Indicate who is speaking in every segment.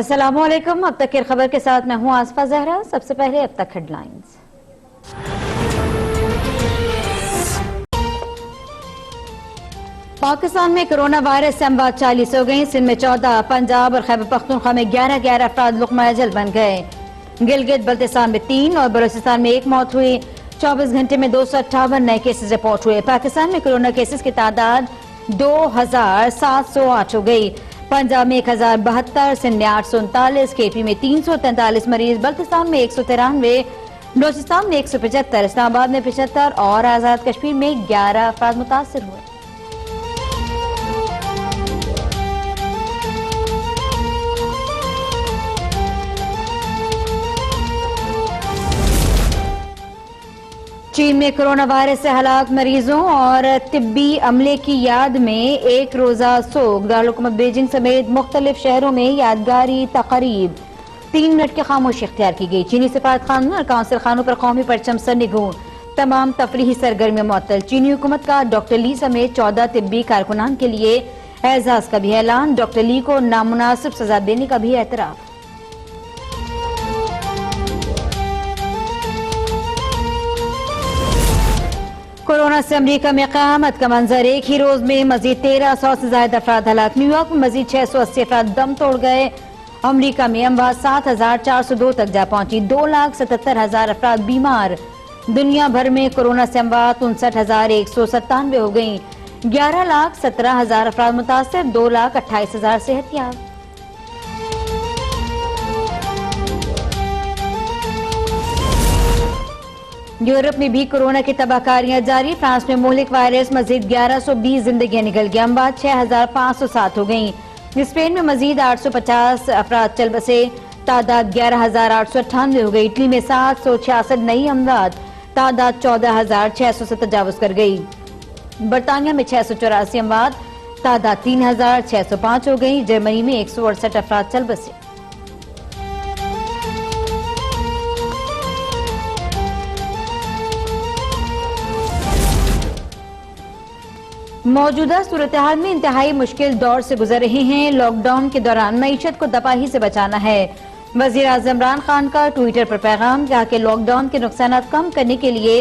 Speaker 1: अस्सलामुअलैकुम। अब तक की खबर के साथ मैं हूं आसफा जहरा। सबसे पहले अब तक हेडलाइंस। पाकिस्तान में कोरोना वायरस से अमवात 40 हो गई। सिंध में 14, पंजाब और खैबर पख्तूनख्वा में 11 अफराद लुक़मा अजल बन गए। गिलगित बल्तिस्तान में 3 और बलूचिस्तान में 1 मौत हुई। 24 घंटे में 258 नए केसेस रिपोर्ट हुए। पाकिस्तान में कोरोना केसेस की तादाद 2708 हो गई। पंजाब में 1072, सिंध में 839, केपी में 343 मरीज, बल्तिस्तान में 193, बलूचिस्तान में 175, इस्लामाबाद में 75 और आजाद कश्मीर में 11 अफराद मुतासिर हुए। चीन में कोरोना वायरस से हलाक मरीजों और तिब्बी अमले की याद में एक रोजा सोग। दारुल-हुकूमत बीजिंग समेत मुख्तलिफ शहरों में यादगारी तकरीब। 3 मिनट की खामोशी इख्तियार की गई। चीनी सफारत खानों और काउंसिल खानों पर कौमी परचम सरनिगू। तमाम तफरीही सरगर्मियां मुअत्तल। चीनी हुकूमत का डॉक्टर ली समेत 14 तिब्बी कारकुनान के लिए एजाज का भी ऐलान। डॉक्टर ली को नामुनासिब सजा देने का भी एतराफ। कोरोना से अमरीका में क़यामत का मंजर। एक ही रोज में मजीद 1300 से ज्यादा अफराद हलाक। न्यूयॉर्क में मजीद 680 अफराद दम तोड़ गए। अमरीका में अमवात 7402 तक जा पहुंची। 2,77,000 अफराद बीमार। दुनिया भर में कोरोना से अमवात 59,197 हो गई। 11,17,000 अफराद मुतासिर। 2,28,000 सेहतयाब। यूरोप में भी कोरोना की तबाहकारियां जारी। फ्रांस में मुहलिक वायरस मजीद 1120 जिंदगियां निकल गई। अमवात 6507 हो गई। स्पेन में मजीद 850 अफराद चल बसे। तादाद 11,898 हो गई। इटली में 766 नई अमवात। तादाद 14,600 से तजावुज कर गई। बरतानिया में 684 अमवात। तादाद 3,605 हो गई। जर्मनी में 168 अफराद चल बसे। मौजूदा सूरत हाल में इंतहाई मुश्किल दौर से गुजर रहे हैं। लॉकडाउन के दौरान मईशत को तबाही से बचाना है। वजीर आज़म इमरान खान का ट्विटर पर पैगाम। कहा कि लॉकडाउन के नुकसान कम करने के लिए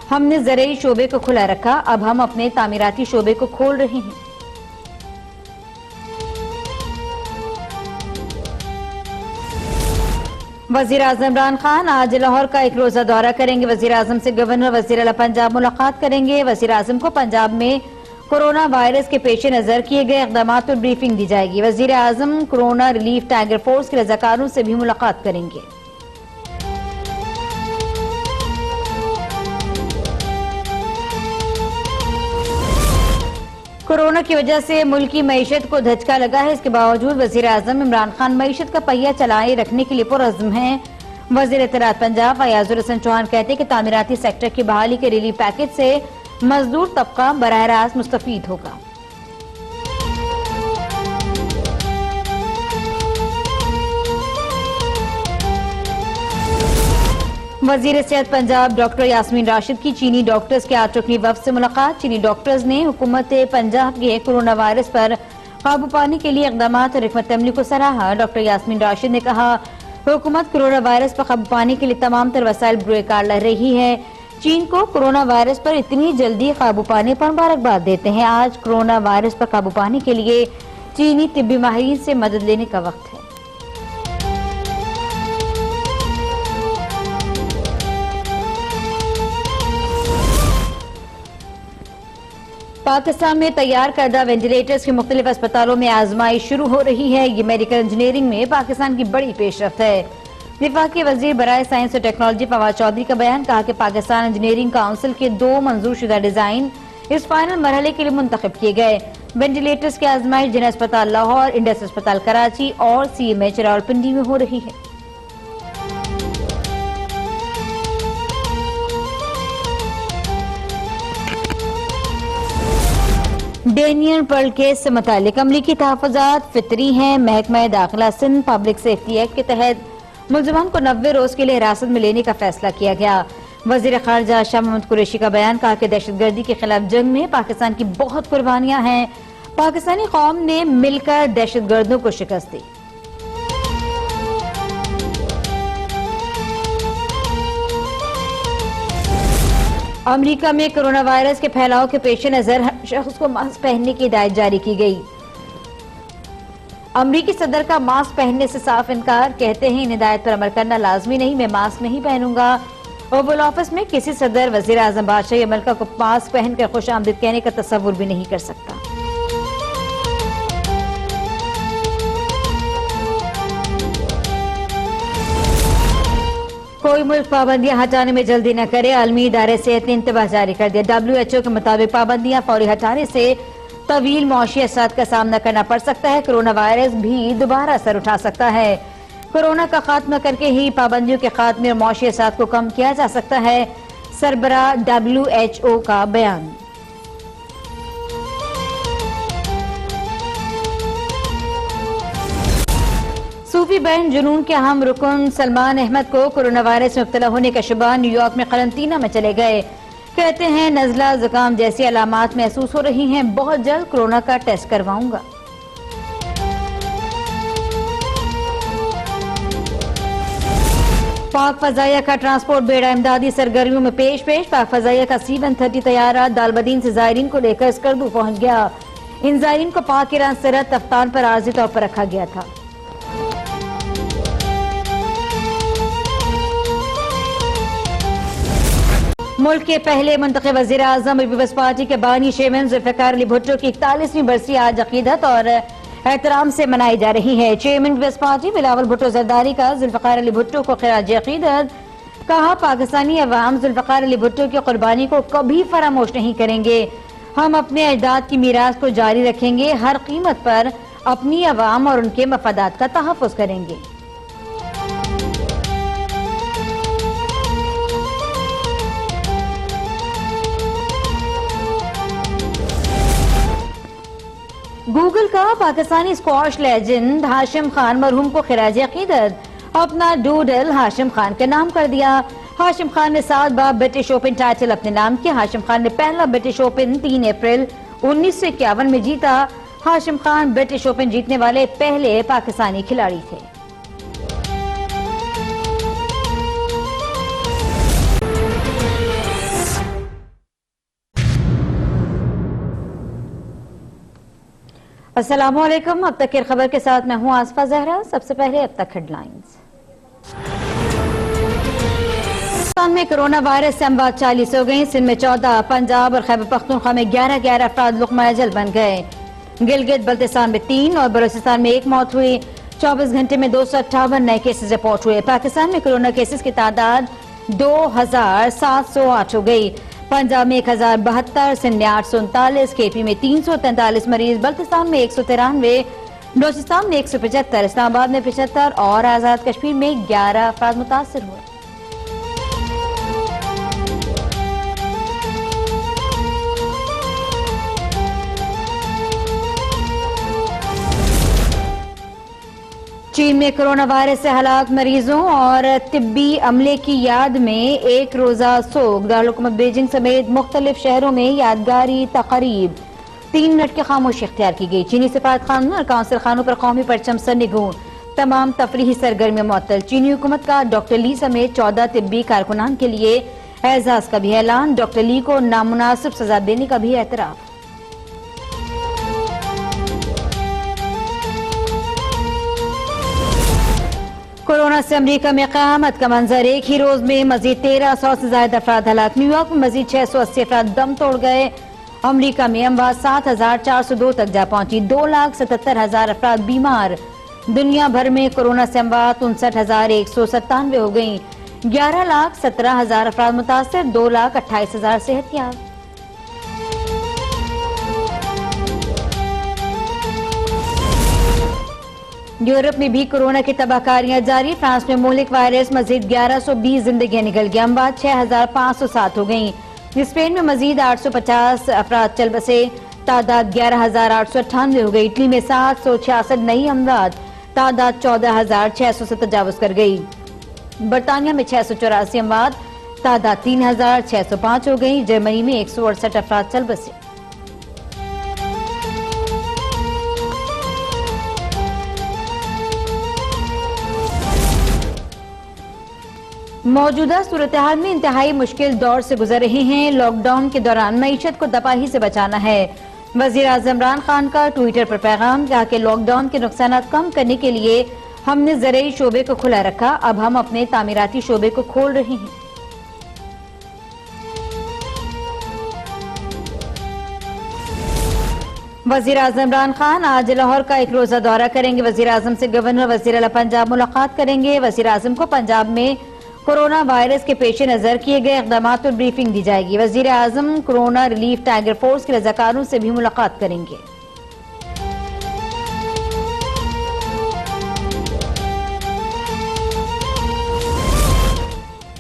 Speaker 1: हमने ज़रूरी शोबे को खुला रखा। अब हम अपने तामीराती शोबे को खोल रहे हैं। वजीर आज़म इमरान खान आज लाहौर का एक रोजा दौरा करेंगे। वजीर आज़म से गवर्नर वजीर आला पंजाब मुलाकात करेंगे। वजीर आज़म को पंजाब में कोरोना वायरस के पेश नजर किए गए इक़दामात पर ब्रीफिंग दी जाएगी। वजीर आज़म कोरोना रिलीफ टाइगर फोर्स के रजाकारों से भी मुलाकात करेंगे। कोरोना की वजह से मुल्की मईशत को धचका लगा है। इसके बावजूद वजीर आज़म इमरान खान मईशत का पहिया चलाए रखने के लिए पुरअज़्म हैं। वजीर इत्तलात पंजाब फयाजुल हसन चौहान कहते हैं कि तामीराती सेक्टर की बहाली के रिलीफ पैकेज से मजदूर तबका बराह रास्त मुस्तफीद होगा। वजीर सेहत पंजाब डॉक्टर यास्मीन राशिद की चीनी डॉक्टर्स के 8 रुकनी वफ़द से मुलाकात। चीनी डॉक्टर्स ने हुकूमत पंजाब के कोरोना वायरस पर काबू पाने के लिए इक़दामात और हिकमत अमली को सराहा। डॉक्टर यास्मीन राशिद ने कहा, हुकूमत कोरोना वायरस पर काबू पाने के लिए तमाम तर वसाइल बुरेकार ला रही है। चीन को कोरोना वायरस पर इतनी जल्दी काबू पाने पर मुबारकबाद देते हैं। आज कोरोना वायरस पर काबू पाने के लिए चीनी तिब्बी माहिरीन से मदद लेने का वक्त है। पाकिस्तान में तैयार करदा वेंटिलेटर्स के मुख्तलिफ अस्पतालों में आजमाइश शुरू हो रही है। ये मेडिकल इंजीनियरिंग में पाकिस्तान की बड़ी पेशरफ्त है। वफाकी वजीर बराए साइंस और टेक्नोलॉजी फवाद चौधरी का बयान। कहा कि पाकिस्तान इंजीनियरिंग काउंसिल के 2 मंजूर शुदा डिजाइन इस फाइनल मरहले के लिए मुंतखब किए गए। वेंटिलेटर्स की आजमाइश जिला अस्पताल लाहौर, इंडस अस्पताल कराची और CMH रावलपिंडी में हो रही है। डेनियल पर्ल केस से मुतालिक अमरीकी तहफ़्फ़ुज़ात फितरी हैं। महकमा दाखिला सिंध पब्लिक सेफ्टी एक्ट के तहत मुलजमान को 90 रोज के लिए हिरासत में लेने का फैसला किया गया। वजीर खारजा शाह महमूद कुरैशी का बयान। कहा कि दहशतगर्दी के खिलाफ जंग में पाकिस्तान की बहुत कुर्बानियां हैं। पाकिस्तानी कौम ने मिलकर दहशतगर्दों को शिकस्त दी। अमेरिका में कोरोना वायरस के फैलाव के पेश नजर हर शख्स को मास्क पहनने की हिदायत जारी की गई। अमरीकी सदर का मास्क पहनने से साफ इनकार, कहते हैं इन हिदायत पर अमल करना लाजमी नहीं, मैं मास्क नहीं पहनूंगा। ओवल ऑफिस में किसी सदर वजीर आजम बादशाह अमेरिका को मास्क पहनकर खुश आमदीद कहने का तस्वुर भी नहीं कर सकता। कोई मुल्क पाबंदियां हटाने में जल्दी न करे, आलमी इदारे सेहत ने इंतबाह जारी कर दिया। WHO के मुताबिक पाबंदियां फौरी हटाने से तवील मौशी असरात का सामना करना पड़ सकता है। कोरोना वायरस भी दोबारा असर उठा सकता है। कोरोना का खात्मा करके ही पाबंदियों के खात्मे और मौशी असरात को कम किया जा सकता है, सरबराह WHO का बयान। सूफी बैंड जुनून के अहम रुकन सलमान अहमद को कोरोना वायरस में मुब्तला होने का शुबा, न्यूयॉर्क में क्वारंटीना में चले गए। कहते हैं नजला जुकाम जैसी अलामात महसूस हो रही हैं, बहुत जल्द कोरोना का टेस्ट करवाऊंगा। पाक फजाइया का ट्रांसपोर्ट बेड़ा इमदादी सरगर्मियों में पेश। पाक फजाइया का C-130 तैयारा दालबदीन से जायरीन को लेकर स्कर्दू पहुंच गया। इन जायरीन को पाक ईरान सरहद तफ्तान पर आर्जी तौर पर रखा गया था। मुल्क के पहले मुंतखब वज़ीर आज़म पीपल्स पार्टी के बानी चेयरमैन जुल्फ़िकार अली भुट्टो की 41वीं बरसी आज अकीदत और एहतराम से मनाई जा रही है। Chairman people's party Bilawal Bhutto Zardari का जुल्फ़िकार अली भुट्टो को खिराज अकीदत, कहा पाकिस्तानी अवाम जुल्फ़िकार अली भुट्टो की कुर्बानी को कभी फरामोश नहीं करेंगे। हम अपने अजदाद की मीरास को जारी रखेंगे, हर कीमत पर अपनी अवाम और उनके मफादात का तहफ़्फ़ुज़ करेंगे। गूगल का पाकिस्तानी स्क्वॉश लेजेंड हाशिम खान मरहूम को खिराज अकीदत, अपना डूडल हाशिम खान के नाम कर दिया। हाशिम खान ने 7 बार ब्रिटिश ओपन टाइटल अपने नाम किया। हाशिम खान ने पहला ब्रिटिश ओपन 3 अप्रैल 1951 में जीता। हाशिम खान ब्रिटिश ओपन जीतने वाले पहले पाकिस्तानी खिलाड़ी थे। अस्सलामुअलैकुम, अब तक की खबर के साथ मैं हूं आसफा जहरा। सबसे पहले अब तक हेडलाइंस। पाकिस्तान में कोरोना वायरस से अमवात 40 हो गई। सिंध में 14, पंजाब और खैबर पख्तूनख्वा में 11 अफराद लुक़मा अजल बन गए। गिलगित बल्तिस्तान में 3 और बलूचिस्तान में 1 मौत हुई। 24 घंटे में 258 नए केसेस रिपोर्ट हुए। पाकिस्तान में कोरोना केसेस की तादाद 2708 हो गई। पंजाब में 1072, सिंध में 839, KP में 343 मरीज, बल्तिस्तान में 193, बलूचिस्तान में 175, इस्लामाबाद में 75 और आजाद कश्मीर में 11 अफराद मुतासिर हुए। चीन में कोरोना वायरस से हलाक मरीजों और तिब्बी अमले की याद में एक रोजा सोग। दारुल बीजिंग समेत मुख्तलिफ शहरों में यादगारी तकरीब। 3 मिनट की खामोशी इख्तियार की गई। चीनी सिफारत खानों और काउंसिल खानों पर कौमी परचम सर निगूं। तमाम तफरीही सरगर्मियां मुअत्तल। चीनी हुकूमत का डॉक्टर ली समेत 14 तिब्बी कारकुनान के लिए एजाज का भी ऐलान। डॉक्टर ली को नामुनासिब सजा देने का भी एतराफ। कोरोना से अमरीका में क़यामत का मंजर। एक ही रोज में मजीद 1300 से ज्यादा अफराद हलाक। न्यूयॉर्क में मजीद 680 अफराद दम तोड़ गए। अमरीका में अमवात 7402 तक जा पहुंची। 2,77,000 अफराद बीमार। दुनिया भर में कोरोना से अमवात 59,197 हो गई। 11,17,000 अफराद मुतासर। 2,28,000 सेहतयाब। यूरोप में भी कोरोना की तबाहकारियां जारी। फ्रांस में मुल्क वायरस मजीद 1120 जिंदगियां निकल गई। अमवात 6507 हो गई। स्पेन में मजीद 850 अफराद चल बसे। तादाद 11,898 हो गई। इटली में 766 नई अमवात। तादाद 14,600 से तजावुज कर गई। बरतानिया में 684 अमवात। तादाद 3,605 हो गई। जर्मनी में 168 अफराद चल बसे। मौजूदा सूरत हाल में इंतहाई मुश्किल दौर से गुजर रहे हैं। लॉकडाउन के दौरान मईशत को तबाही से बचाना है। वजीर आज़म इमरान खान का ट्विटर पर पैगाम, कहा कि लॉकडाउन के नुकसान कम करने के लिए हमने ज़रूरी शोबे को खुला रखा, अब हम अपने तामीराती शोबे को खोल रहे हैं। वजीर आज़म इमरान खान आज लाहौर का एक रोजा दौरा करेंगे। वजीर आज़म से गवर्नर वजीर आला पंजाब मुलाकात करेंगे। वजीर आज़म को पंजाब में कोरोना वायरस के पेश नजर किए गए इक़दामात पर ब्रीफिंग दी जाएगी। वजीर आज़म कोरोना रिलीफ टाइगर फोर्स के रज़ाकारों से भी मुलाकात करेंगे।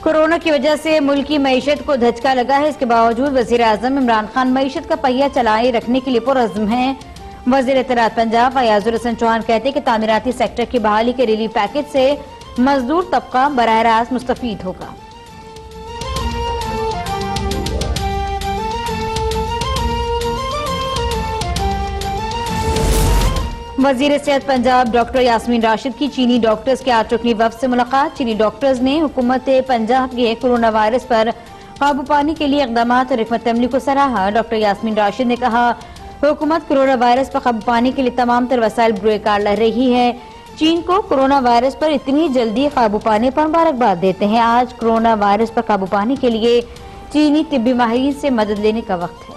Speaker 1: कोरोना की वजह से मुल्क की मईशत को धचका लगा है, इसके बावजूद वजीर आज़म इमरान खान मईशत का पहिया चलाए रखने के लिए पुरअज़्म हैं। वज़ीर इत्तलात पंजाब फयाजुर हसन चौहान कहते हैं कि तामीराती सेक्टर की बहाली के रिलीफ पैकेज से मजदूर तबका बराह रास्त मुस्तफीद होगा। वजीर सेहत पंजाब डॉक्टर यास्मीन राशिद की चीनी डॉक्टर्स के 8 रुकनी वफ्द से मुलाकात। चीनी डॉक्टर्स ने हुकूमत पंजाब के कोरोना वायरस पर काबू पाने के लिए इक़दामात और हिकमत अमली को सराहा। डॉक्टर यास्मीन राशिद ने कहा, हुकूमत कोरोना वायरस पर काबू पाने के लिए तमाम तर वसाइल बरोकार ला रही है। चीन को कोरोना वायरस पर इतनी जल्दी काबू पाने पर मुबारकबाद देते हैं। आज कोरोना वायरस पर काबू पाने के लिए चीनी तिब्बी माहिरीन से मदद लेने का वक्त है।